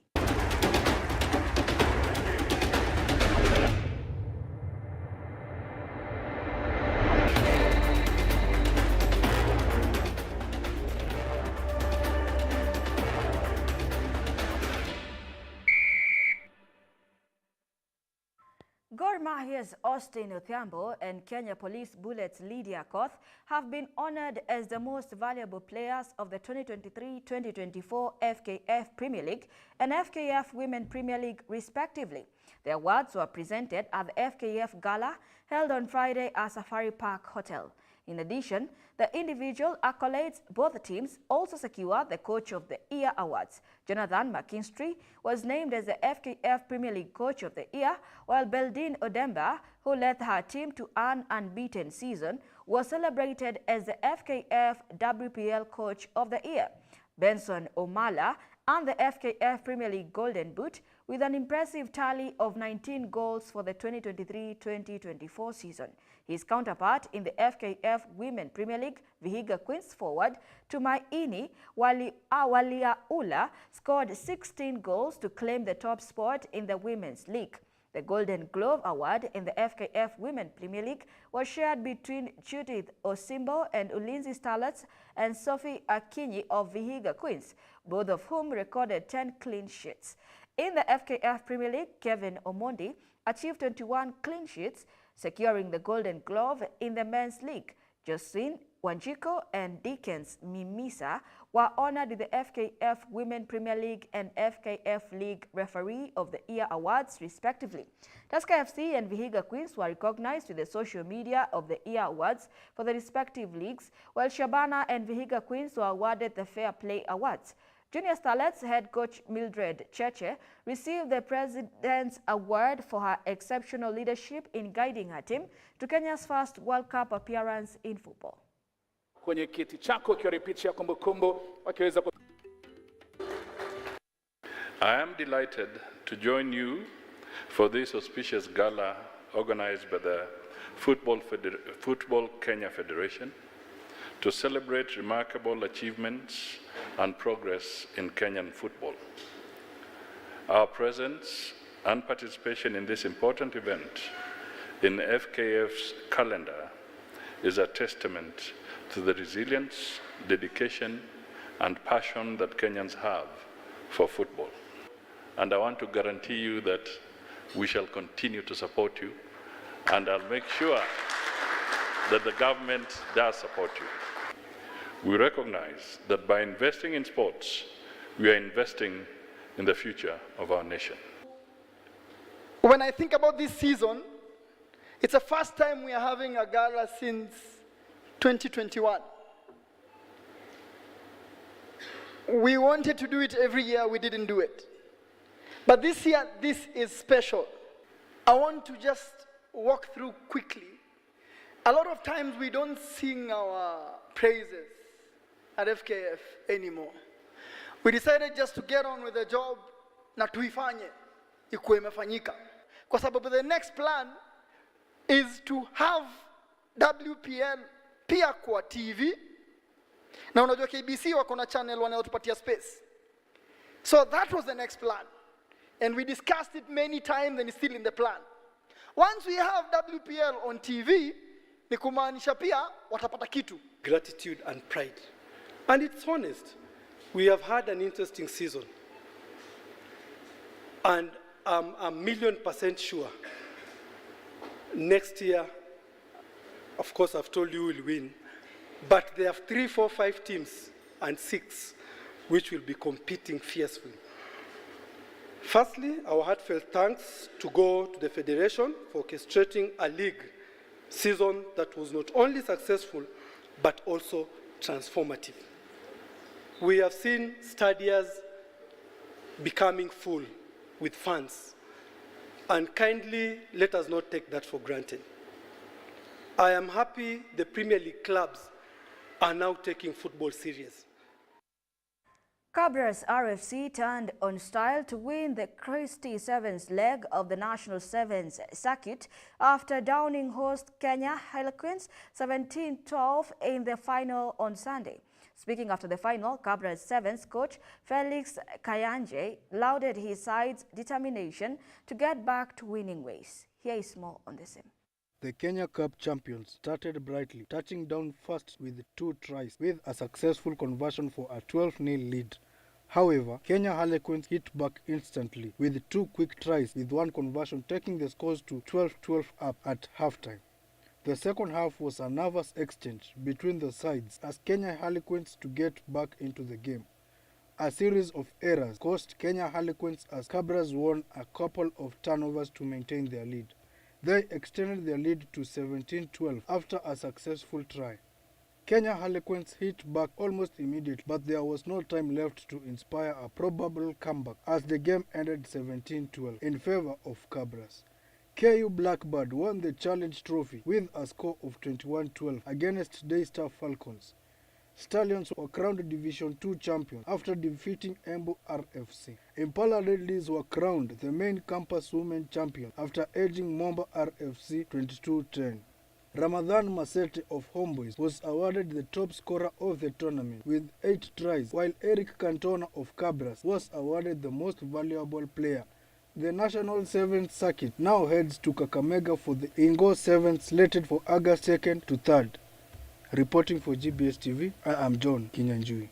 Gor Mahia's Austin Odhiambo and Kenya Police Bullets Lydia Koth have been honored as the most valuable players of the 2023-2024 FKF Premier League and FKF Women Premier League respectively. The awards were presented at the FKF Gala held on Friday at Safari Park Hotel. In addition, the individual accolades both teams also secured the Coach of the Year awards. Jonathan McKinstry was named as the FKF Premier League Coach of the Year, while Beldine Odemba, who led her team to an unbeaten season, was celebrated as the FKF WPL Coach of the Year. Benson Omala earned the FKF Premier League Golden Boot with an impressive tally of 19 goals for the 2023-2024 season. His counterpart in the FKF Women Premier League, Vihiga Queens forward Tumaini Waliaula scored 16 goals to claim the top spot in the Women's League. The Golden Glove Award in the FKF Women Premier League was shared between Judith Osimbo and Ulinzi Starlets and Sophie Akinyi of Vihiga Queens, both of whom recorded 10 clean sheets. In the FKF Premier League, Kevin Omondi achieved 21 clean sheets, securing the Golden Glove in the Men's League. Jocelyn Wanjiko and Dickens Mimisa were honored with the FKF Women Premier League and FKF League Referee of the Year awards, respectively. Tusker FC and Vihiga Queens were recognized with the Social Media of the Year awards for the respective leagues, while Shabana and Vihiga Queens were awarded the Fair Play awards. Junior Starlets head coach Mildred Cheche received the President's Award for her exceptional leadership in guiding her team to Kenya's first World Cup appearance in football. Kwenye kiti chako kiwa picha ya kumbukumbu wakiweza. I am delighted to join you for this auspicious gala organized by the Football Kenya Federation to celebrate remarkable achievements and progress in Kenyan football. Our presence and participation in this important event in FKF's calendar is a testament to the resilience, dedication, and passion that Kenyans have for football. And I want to guarantee you that we shall continue to support you, and I'll make sure that the government does support you. We recognize that by investing in sports, we are investing in the future of our nation. When I think about this season, it's the first time we are having a gala since 2021. We wanted to do it every year, we didn't do it. But this year, this is special. I want to just walk through quickly. A lot of times we don't sing our praises at FKF anymore. We decided just to get on with the job na tuifanye ikuwe imefanyika. Kwa sababu the next plan is to have WPL pia kwa TV. Na unajua KBC wako na channel wanayotupatia space. So that was the next plan. And we discussed it many times and it's still in the plan. Once we have WPL on TV, ni kumaanisha pia watapata kitu. Gratitude and pride. And it's honest. We have had an interesting season. And I'm 1,000,000% sure next year, of course, I've told you we'll win, but there are 3, 4, 5 teams and 6 which will be competing fiercely. Firstly, our heartfelt thanks to go to the Federation for orchestrating a league season that was not only successful, but also transformative. We have seen stadiums becoming full with fans, and kindly let us not take that for granted. I am happy the Premier League clubs are now taking football serious. Cabra's RFC turned on style to win the Christie Sevens leg of the National Sevens circuit after downing host Kenya Harlequins 17-12 in the final on Sunday. Speaking after the final, Cabra's Sevens coach Felix Kayanje lauded his side's determination to get back to winning ways. Here is more on the same. The Kenya Cup champions started brightly, touching down first with 2 tries, with a successful conversion for a 12-0 lead. However, Kenya Harlequins hit back instantly with 2 quick tries, with 1 conversion taking the scores to 12-12 up at halftime. The second half was a nervous exchange between the sides as Kenya Harlequins to get back into the game. A series of errors cost Kenya Harlequins as Cabras won a couple of turnovers to maintain their lead. They extended their lead to 17-12 after a successful try. Kenya Harlequins hit back almost immediately, but there was no time left to inspire a probable comeback as the game ended 17-12 in favor of Cabras. KU Blackbird won the Challenge Trophy with a score of 21-12 against Daystar Falcons. Stallions were crowned Division 2 champions after defeating Embu RFC. Impala Ladies were crowned the main campus women champion after edging Momba RFC 22-10. Ramadan Masete of Homeboys was awarded the top scorer of the tournament with 8 tries, while Eric Cantona of Cabras was awarded the most valuable player. The National Sevens circuit now heads to Kakamega for the Ingo Sevens slated for August 2nd to 3rd. Reporting for GBS TV, I am John Kinyanjui.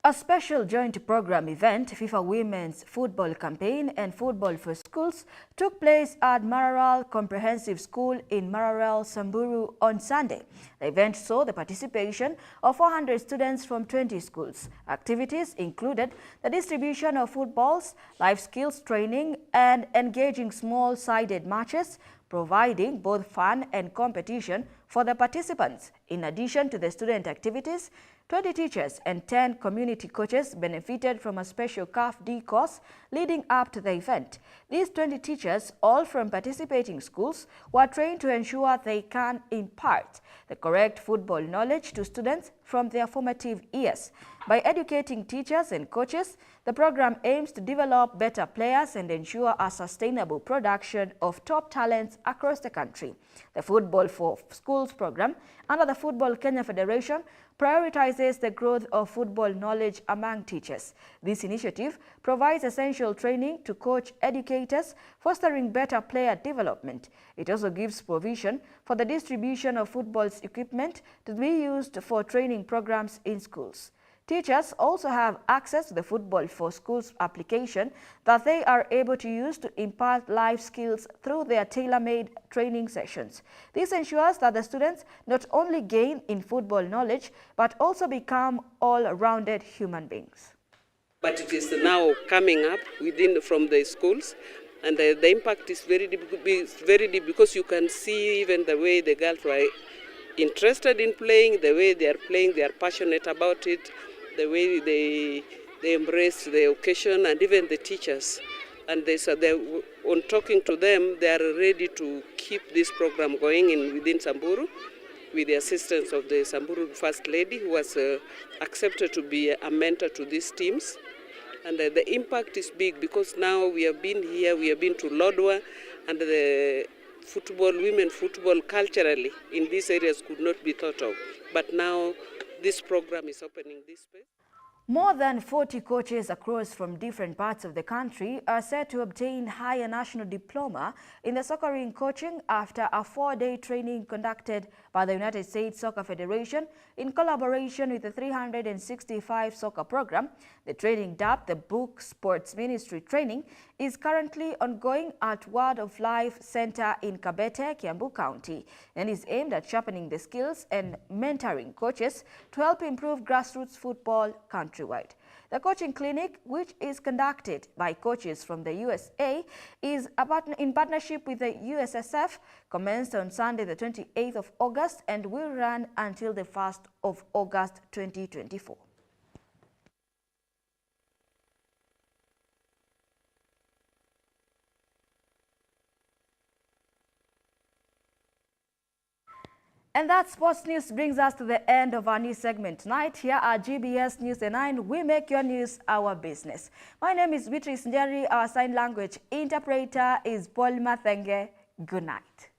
A special joint program event, FIFA Women's Football Campaign and Football for Schools, took place at Maralal Comprehensive School in Maralal, Samburu on Sunday. The event saw the participation of 400 students from 20 schools. Activities included the distribution of footballs, life skills training, and engaging small-sided matches, providing both fun and competition for the participants. In addition to the student activities, 20 teachers and 10 community coaches benefited from a special CAF-D course leading up to the event. These 20 teachers, all from participating schools, were trained to ensure they can impart the correct football knowledge to students from their formative years. By educating teachers and coaches, the program aims to develop better players and ensure a sustainable production of top talents across the country. The Football for Schools program under the Football Kenya Federation prioritizes the growth of football knowledge among teachers. This initiative provides essential training to coach educators, fostering better player development. It also gives provision for the distribution of football's equipment to be used for training programs in schools. Teachers also have access to the Football for Schools application that they are able to use to impart life skills through their tailor-made training sessions. This ensures that the students not only gain in football knowledge, but also become all-rounded human beings. But it is now coming up from the schools, and the impact is very deep because you can see even the way the girls were interested in playing, the way they are playing, they are passionate about it, the way they embrace the occasion, and even the teachers. And on talking to them, they are ready to keep this program going within Samburu with the assistance of the Samburu First Lady, who was accepted to be a mentor to these teams. And the impact is big because now we have been here, we have been to Lodwar, and the women football culturally in these areas could not be thought of. But now this program is opening this space. More than 40 coaches across from different parts of the country are set to obtain higher national diploma in the soccering coaching after a 4-day training conducted by the United States Soccer Federation in collaboration with the 365 soccer program. The training, dubbed the Book Sports Ministry Training, is currently ongoing at Word of Life Center in Kabete, Kiambu County, and is aimed at sharpening the skills and mentoring coaches to help improve grassroots football countrywide. The coaching clinic, which is conducted by coaches from the USA, is in partnership with the USSF, commenced on Sunday the 28th of August and will run until the 1st of August 2024. And that sports news brings us to the end of our news segment tonight. Here at GBS News at 9, we make your news our business. My name is Beatrice Njeri. Our sign language interpreter is Paul Mathenge. Good night.